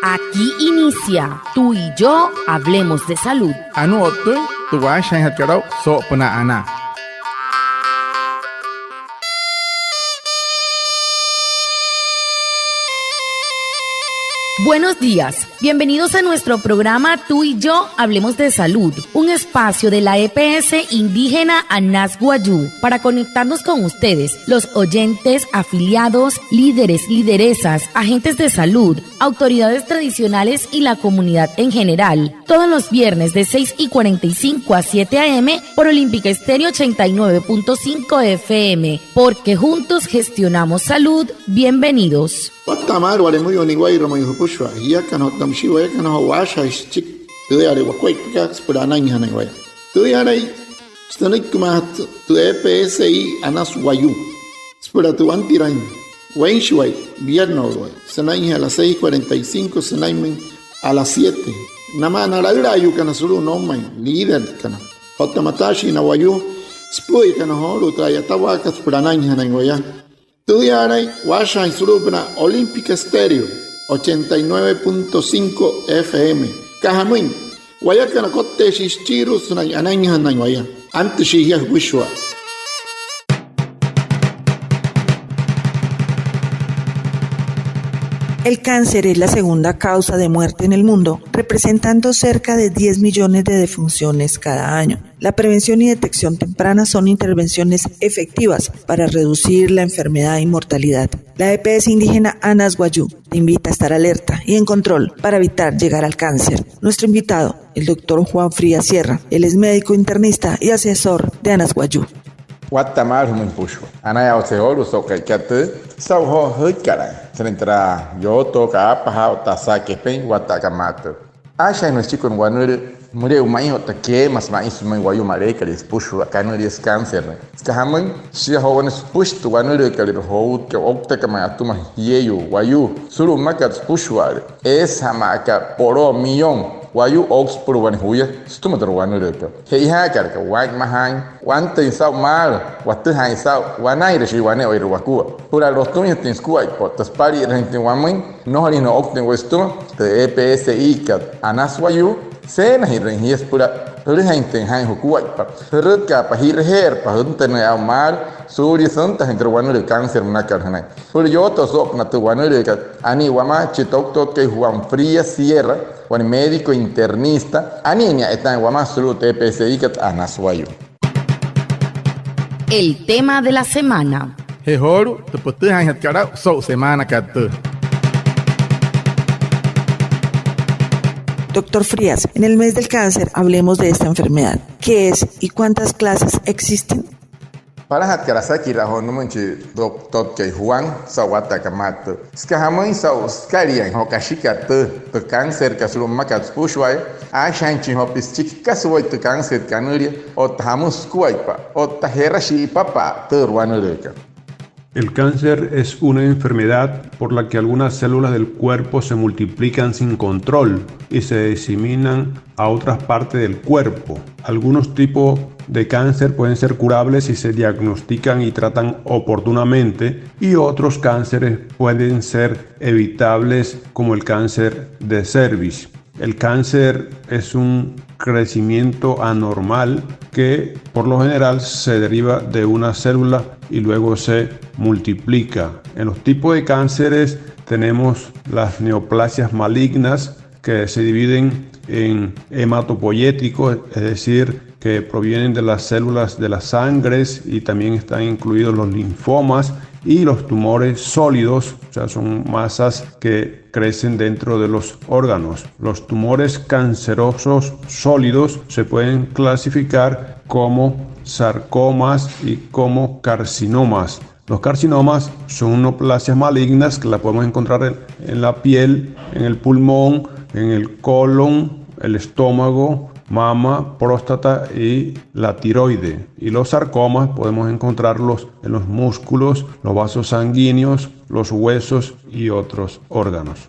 Aquí inicia Tú y yo hablemos de salud. Anu otu tuwa shan hatkarau so puna ana. Buenos días, bienvenidos a nuestro programa Tú y yo hablemos de salud, un espacio de la EPS indígena Anas Guayú para conectarnos con ustedes, los oyentes, afiliados, líderes, lideresas, agentes de salud, autoridades tradicionales y la comunidad en general. Todos los viernes de 6:45 a 7 a.m. por Olímpica Estéreo 89.5 FM, porque juntos gestionamos salud. Bienvenidos. Watamar wale muy oniguay romo yupushwa ya kana tamshi waya kana washa chik tuare wakwai pika spurana nyana waya tuare stanik kumat tu EPSI Anas Guayú spura tu antirain wainshwai vierno sanai a las 6:45 sanai a las 7 nama naragra yu kana suru no mai líder kana hotamatashi na Guayú spui kana horu trayatawa ka spurana nyana waya Tudiaray, Washa y Surupna, Olímpica Estéreo, 89.5 FM. Cajamuin, Guayacana Cote Shichiru, Sunay Anaña Nanguaya, antes Shia Wishwa. El cáncer es la segunda causa de muerte en el mundo, representando cerca de 10 millones de defunciones cada año. La prevención y detección temprana son intervenciones efectivas para reducir la enfermedad y mortalidad. La EPS indígena Anas Guayú te invita a estar alerta y en control para evitar llegar al cáncer. Nuestro invitado, el doctor Juan Frías Sierra, él es médico internista y asesor de Anas Guayú. Watamar humpushu. Anaya oseoru so kaikate. Sau ho hikara. Sentra yo toka paha otasake pen watakamato. Asha no chico en Guanure murió mai otake mas mai sumai Guayú mareca les pushu acano les cáncer. Skahamun si jóvenes pushtu Guanure que le ho que octa ma atuma yeyu Guayú. Suru makat pushuar. Es hamaka poro millón. Guayú Oxpur wan huya stuma der wan reka he ha kar ka wan mahan wan tin sau mal wat hai sau wanai re shi wane oir wakua pura los tunis tin skuai pot tas pari rente wamin no hari no okten westuma de EPSI kat Anas Guayú se na hi ren hies pura rente hai hukuai pa reka pa hir her pa hunten au mal suri santa entre wan re cáncer nakar hanai pura yo to sok na tu wan reka ani wama chitok tot ke Juan Frías Sierra Juan médico internista, Aniña está en Guamasuru, TPSI, Anas Guayú. El tema de la semana. Hehoru, te puedes hacer so semana katu. Doctor Frías, en el mes del cáncer hablemos de esta enfermedad. ¿Qué es y cuántas clases existen? Para hatkarasaki raho numanchi doctor ke Juan sawata kamato. Skahamoi saw skarian hokashika te cáncer kasulu makat pushwai a shanchi hopischik kaswai te cáncer kanuria o tamus kuaipa o taherashi papa te ruanureka. El cáncer es una enfermedad por la que algunas células del cuerpo se multiplican sin control y se diseminan a otras partes del cuerpo. Algunos tipos de cáncer pueden ser curables si se diagnostican y tratan oportunamente, y otros cánceres pueden ser evitables, como el cáncer de cervix. El cáncer es un crecimiento anormal que por lo general se deriva de una célula y luego se multiplica. En los tipos de cánceres tenemos las neoplasias malignas, que se dividen en hematopoyéticos, es decir, que provienen de las células de las sangres, y también están incluidos los linfomas y los tumores sólidos, o sea, son masas que crecen dentro de los órganos. Los tumores cancerosos sólidos se pueden clasificar como sarcomas y como carcinomas. Los carcinomas son neoplasias malignas que la podemos encontrar en la piel, en el pulmón, en el colon, el estómago, mama, próstata y la tiroide. Y los sarcomas podemos encontrarlos en los músculos, los vasos sanguíneos, los huesos y otros órganos.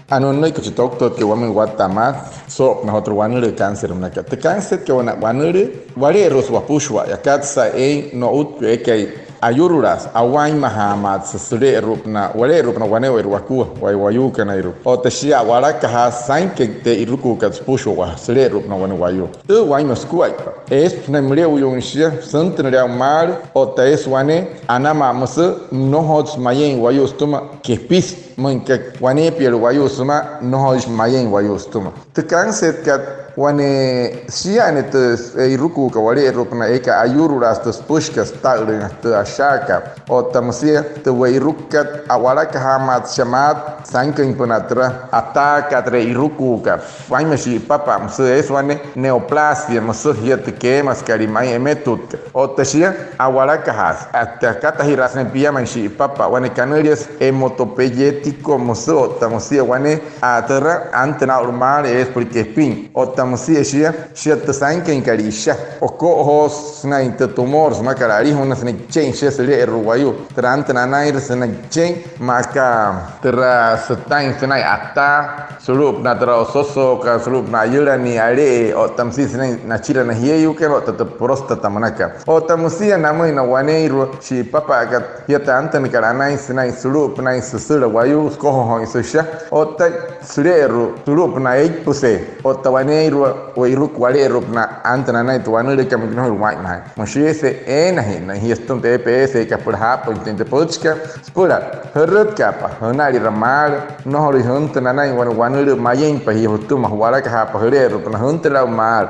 Ano que doctor que wame watamat so na otro wanure cáncer na te cáncer que wana wanure ware ros wapushwa yakatsa no ut que ayururas awain mahamat sesure rupna wale rupna wane waku wayu kana iru o tashia waraka ha sanke te iruku ka spusho wa sere rupna wane wayu tu wai maskuai es na mre uyunshia santre mar o tes wane anama mus no hots mayen wayu stuma que pis manke wane piel wayu suma no hots mayen wayu stuma te kanset kat wane siane te iruku ka wale rupna eka ayururas te spushkas tagre te ashaka o tamsia te wairukat awaraka hamat shamat sanken punatra ataka tre iruku ka faimashi papa mse eswane neoplasia mse hiet ke maskarimai emetut o tashia awaraka has atakata hirasne piaman shi papa wane canarias hematopoyético mse o tamsia wane atra antena normal es porque pin o tamsia shia te sanken karisha o ko hos na tumors makarari hona sne change sele ruwayo trantana nair sne chen maka tra setain sne ata sulup na tra soso ka sulup na yura ni ale o tamsi sne na chira na hiyu ke o tat prostata manaka o tamusia na mai na waneiro shi papa ka yata antan karana sne sulup na susura wayo ko ho isusha o ta suleru sulup na puse o tawaneiro o iruk wale rupna antana na tuanure ka mino wai mai mashise na hieston TPS ka por hapo intente podska spura herut kapa honari ramal no horizonte na wanure mayen pa hi hutuma wala ka hapo hereru na honte la mal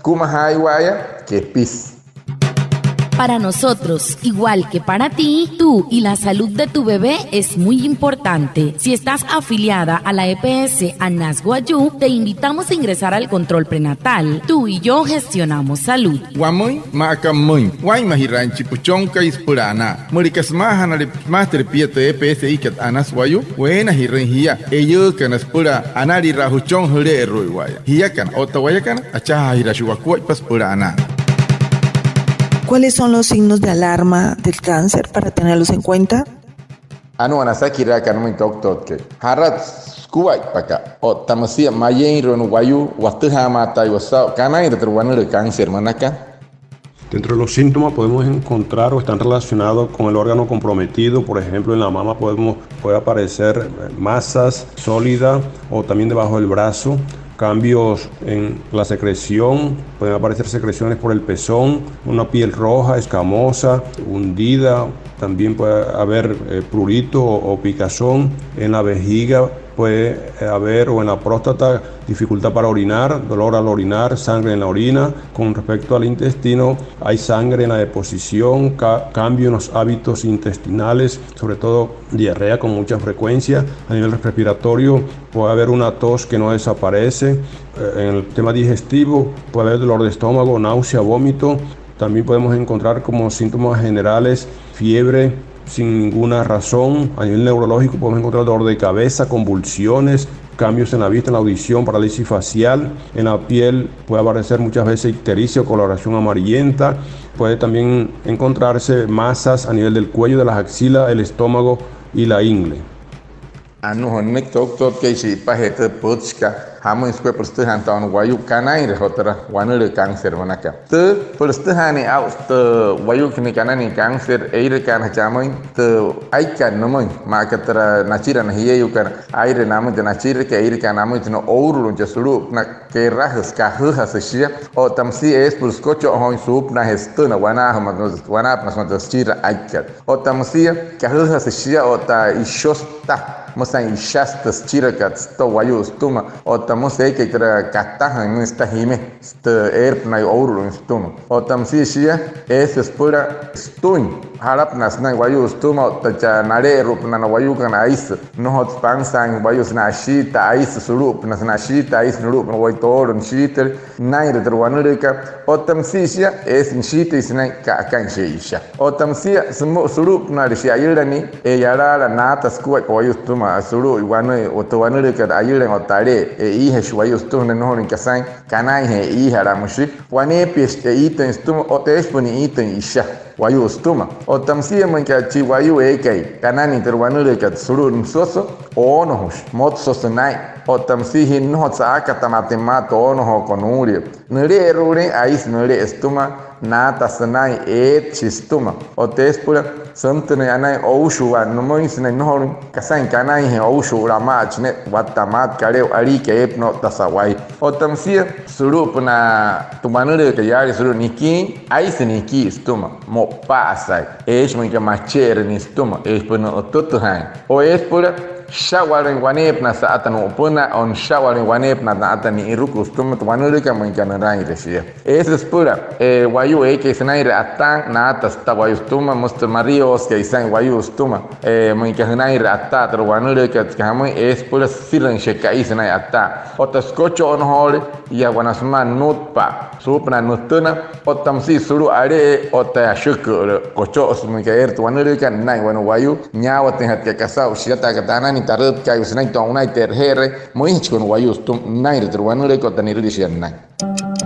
kuma haiwaya que pis. Para nosotros, igual que para ti, tú y la salud de tu bebé es muy importante. Si estás afiliada a la EPS Anas Guayú, te invitamos a ingresar al control prenatal. Tú y yo gestionamos salud. Guamoy, macamoy, guaymahiran chipuchonca ispurana. Murikas mahana master piete EPS ikat Anas Guayú, buena hirrengia. Ellos can espura anari rajuchon hore ruiguaya. Hiakan, otawayakan, achaha hirashuakuay paspurana. ¿Cuáles son los signos de alarma del cáncer para tenerlos en cuenta? Anu anasaki raka no doctor ke. Harat skuai paka. O tamasia mayen ron wayu watuha mata yosao kana y de cáncer manaka. Dentro de los síntomas podemos encontrar o están relacionados con el órgano comprometido. Por ejemplo, en la mama puede aparecer masas sólidas o también debajo del brazo. Cambios en la secreción, pueden aparecer secreciones por el pezón, una piel roja, escamosa, hundida, también puede haber prurito o picazón en la vejiga, puede haber o en la próstata dificultad para orinar, dolor al orinar, sangre en la orina. Con respecto al intestino, hay sangre en la deposición, cambio en los hábitos intestinales, sobre todo diarrea con mucha frecuencia. A nivel respiratorio puede haber una tos que no desaparece. En el tema digestivo puede haber dolor de estómago, náusea, vómito. También podemos encontrar como síntomas generales fiebre sin ninguna razón. A nivel neurológico podemos encontrar dolor de cabeza, convulsiones, cambios en la vista, en la audición, parálisis facial. En la piel puede aparecer muchas veces ictericia o coloración amarillenta. Puede también encontrarse masas a nivel del cuello, de las axilas, el estómago y la ingle. Anu honek doctor que si pahete potska hamu isque perstehan tahun wayu kanai rehotra wanere cáncer manaka te perstehani aus te wayu kini kanani cáncer eire kan hachamoy te aikan nomoy makatra nachira na hiyeyu kan aire namu de nachira ke eire kan namu tino ouro jasulu na ke rahas ka hasashia o tamsi es pulskocho hon sup na hestuna wana mas chira aikan o tamsi ka hasashia o ta ishosta mosan ishastas chirakats to wayu stuma o tamose que tra kataha no está hime este erpna ouro stuma o tamsisia es pura stun harap nasna wayu stuma ta nare rupna na wayu kana ais no hot pansang wayu na shita ais sulup na shita ais nurup no waitoro shiter naire terwanurika o tamsisia es shita isna ka kan sheisha o tamsia sulup na shia yirani e yarara natas kuwa wayu stuma asuru iguane otowanure que ayuren otare ihe shwayo stone no en kasan kanai he ihe ramushi wane peste iten stum otesponi iten isha wayu stuma o tamsia man ka chi wayu ekei kanani terwanure que suru soso ono mot sosenai o tamsi hin no sa ka tamatemato ono konuri nere erure ais nere estuma nata sanai chistuma o tespura santene anai oushuwa no moisne no kasan kanai he oushu ramach ne watamat kareu ari ke epno tasawai o tamsia surupna tumanure ke yari suru niki ais niki stuma mo pasai es mo que machere ni stuma es pono ototohan o es pura shawarin wanepna sa atanu puna on shawarin wanepna na atani iruku stuma tumanure ke mo kanara iresia es pura wayu que senaire atan na atasta wayu stuma musta marios que isan wayu stuma mo que senaire atta tumanure que kamo es pura silen sheka isna atta otaskocho on hole ya wanasma nutpa supna nutuna otamsi suru are ota shukur kocho mo que er tumanure que nai wanu wayu nyawa ten hat que kasau shiata katana ni tarut que usna to una terhere mo hinchon wayu stum nai tumanure que tanir dician nai.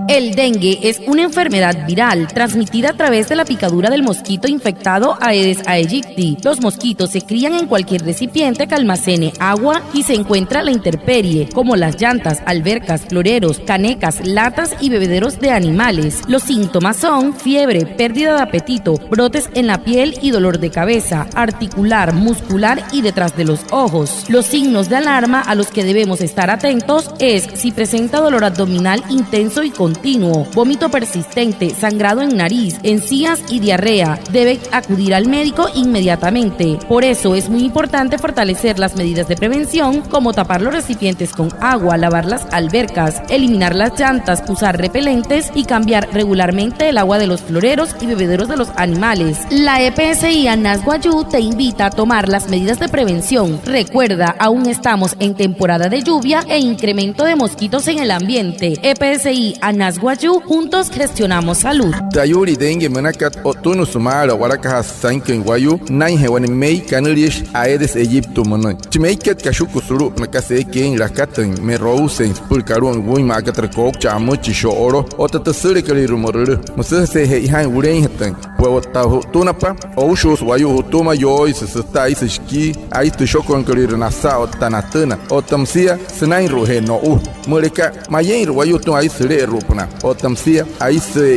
El dengue es una enfermedad viral transmitida a través de la picadura del mosquito infectado Aedes aegypti. Los mosquitos se crían en cualquier recipiente que almacene agua y se encuentra a la intemperie, como las llantas, albercas, floreros, canecas, latas y bebederos de animales. Los síntomas son fiebre, pérdida de apetito, brotes en la piel y dolor de cabeza, articular, muscular y detrás de los ojos. Los signos de alarma a los que debemos estar atentos es si presenta dolor abdominal intenso y continuo, vómito persistente, sangrado en nariz, encías y diarrea. Debe acudir al médico inmediatamente. Por eso es muy importante fortalecer las medidas de prevención, como tapar los recipientes con agua, lavar las albercas, eliminar las llantas, usar repelentes y cambiar regularmente el agua de los floreros y bebederos de los animales. La EPSI Anas Guayú te invita a tomar las medidas de prevención. Recuerda, aún estamos en temporada de lluvia e incremento de mosquitos en el ambiente. EPSI Anas Guayú, juntos gestionamos salud. Tayuri dengue manakat otono sumara waraka sanken guayu nai hewan mei kanurish Aedes aegypti monoy chimeiket kashuku suru nakase ken rakatan me rousen pulkarun wui magatra kok chamuchi shoro otatasure kali rumorur musase he han uren hatan puota tunapa oushos wayu tuma yois stai ski ai tu shokon kali nasa otanatana otamsia senai rohe no mureka mayen wayu tu ai sere rupna otamsia ai se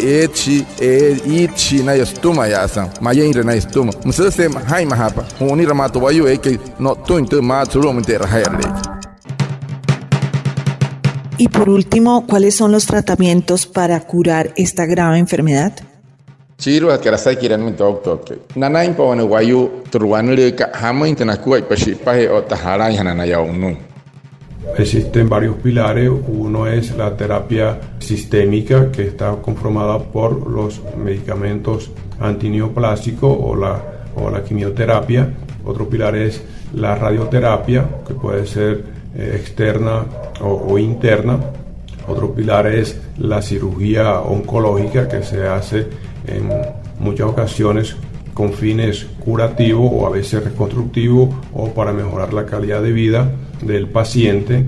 ichi na estuma yasan mayen na estuma musase hai mahapa huni ramato wayu eke no tunte ma turumte raherle. Y por último, ¿cuáles son los tratamientos para curar esta grave enfermedad? Chiru atkarasai kiran min tok nana impa wana wayu turwanure ka hama intanakuai pashi pahe otaharai hanana yaunu. Existen varios pilares. Uno es la terapia sistémica, que está conformada por los medicamentos antineoplásicos o la quimioterapia. Otro pilar es la radioterapia, que puede ser externa o interna. Otro pilar es la cirugía oncológica, que se hace en muchas ocasiones con fines curativos o a veces reconstructivos o para mejorar la calidad de vida del paciente.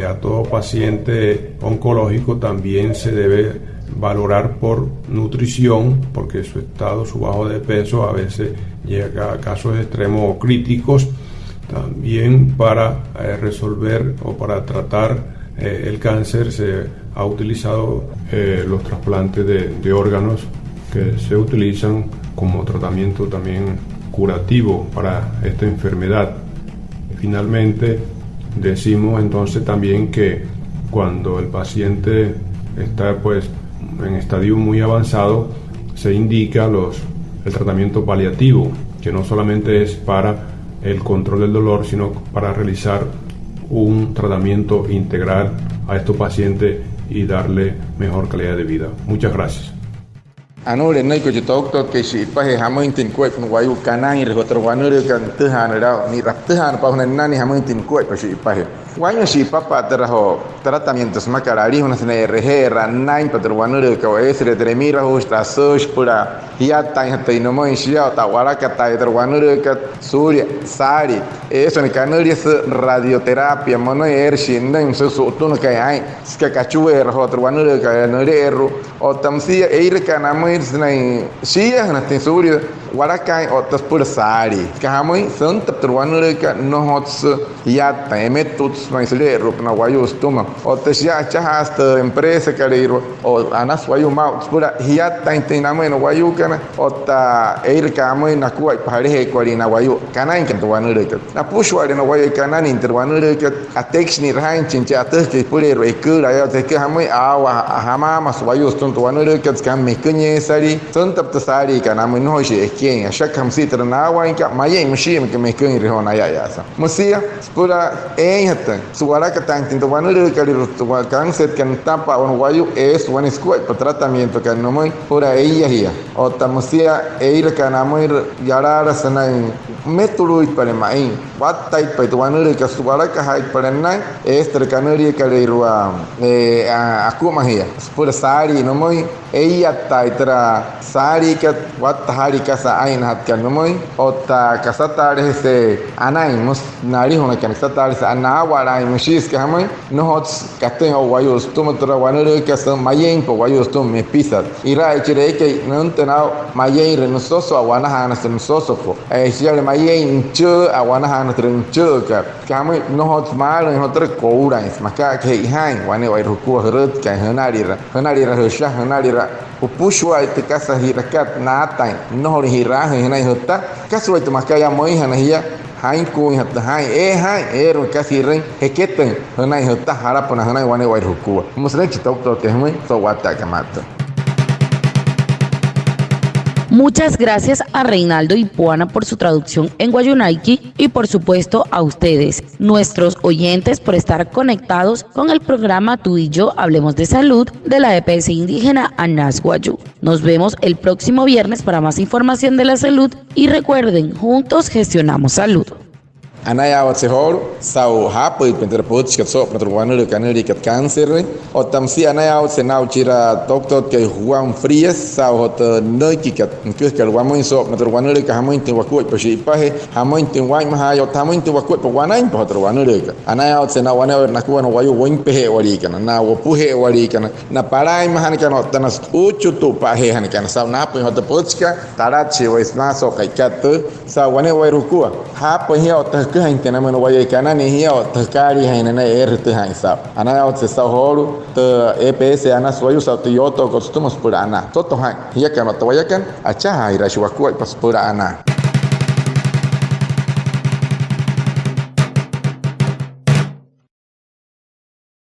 A todo paciente oncológico también se debe valorar por nutrición, porque su estado, su bajo de peso a veces llega a casos extremos o críticos. También para resolver o para tratar el cáncer se ha utilizado los trasplantes de órganos, que se utilizan como tratamiento también curativo para esta enfermedad. Finalmente, decimos entonces también que cuando el paciente está en estadio muy avanzado, se indica el tratamiento paliativo, que no solamente es para el control del dolor, sino para realizar un tratamiento integral a estos pacientes y darle mejor calidad de vida. Muchas gracias. Anore nay ko jitok to ke shi pa he hamo intin ko pun wayu kanai re hotor wanure kan tuhan ra ni raptuhan pa hunan nani hamo intin ko pa shi pa he wayu shi papa trajo tratamientos macarari una sene RG ranai pa wanure ko esre tremira hosta sosh pura hiata hata inomo shia ta waraka ta wanure ka surya sari eso ni kanuri es radioterapia mono shindan so tun kai ai ska kachuwe ro hotor wanure ka nere ro o tamsia eir kanamo sinai sia na tin surya warakai otas pura sari kahamui son tapturwanure ka no hots yata emetuts maisle rup na wayu stuma otas ya chahasta empresa kariro o anas wayu mau pura hiata intinamo no wayu kana ota eir kamui na kuai pare kwali na wayu kana inkentuwanure ka na pushwari na wayu kana interwanure ka atekshni rain chincha atke pure rekura ya te kahamui awa hama mas wayu stuntuwanure ka skam mekunye sari son taptasari kana mun hoje ekin shak hamsi trana wa inka maye mshim ke mekun rihona ya yasa musia pura hatan suara ka tan tintuwanure ka rutuwa kan set kan tapa on wayu es one squad para tratamiento kan no muy pura ella hia ota musia eir kana muy yarara sanai metului para mai watai pa tuwanure ka suara ka hai para nai ester kanuri ka rirua aku mahia pura sari no muy ella taitra sari ka wat hari ka sa ain hat kan no muy ota kasata ese anai mus nari hona kan kasata ese anawara mushis ka hamai no hots katen o wayu stumatra wanure ka sa mayen po wayu stum me pisat ira echire ke non tenao mayen renososo awana hana sensoso po siale mayen chu awana hana tren chu ka kamai no hots mal no hotre koura maka ke hai wane wai ruku herut ka hanari ra hosha hanari ra upushwa ite kasa hirakat natai no hira hanai hota kaswa ite maka ya moi hanahia hain kuin hatta hai ero kasi ren heketen hanai hota harapana hanai wane wai ruku musre chitok to tehmui so wata kamato. Muchas gracias a Reinaldo y Puana por su traducción en Guayunaiki y por supuesto a ustedes, nuestros oyentes, por estar conectados con el programa Tú y Yo Hablemos de Salud de la EPS indígena Anas Guayú. Nos vemos el próximo viernes para más información de la salud y recuerden, juntos gestionamos salud. Anaya watsehor sau hapu penterput skatso patruanul kanuri kat cancer o tamsi anaya watsenau chira doctor ke Juan Frías sau hot noiki kat kus kal wamoin so patruanul ka hamoin tin wakui pashi pahe hamoin tin wai maha yo tamoin tin wakui pawanain patruanul ka anaya watsenau wana nakuan wayu woin pehe wali kana na wopuhe wali kana na parai mahan kana tanas uchutu pahe han kana sau na pu hot potska tarachi waisna so kaikat sau wane wai rukua hapu hiya hain tenamo no waya kana ni hiya takari hain na erte hain sap ana otse sa holu te EPS ana soyu sa to yoto costumos pura ana toto hain hiya kana to waya kan acha haira shwaku pas pura ana.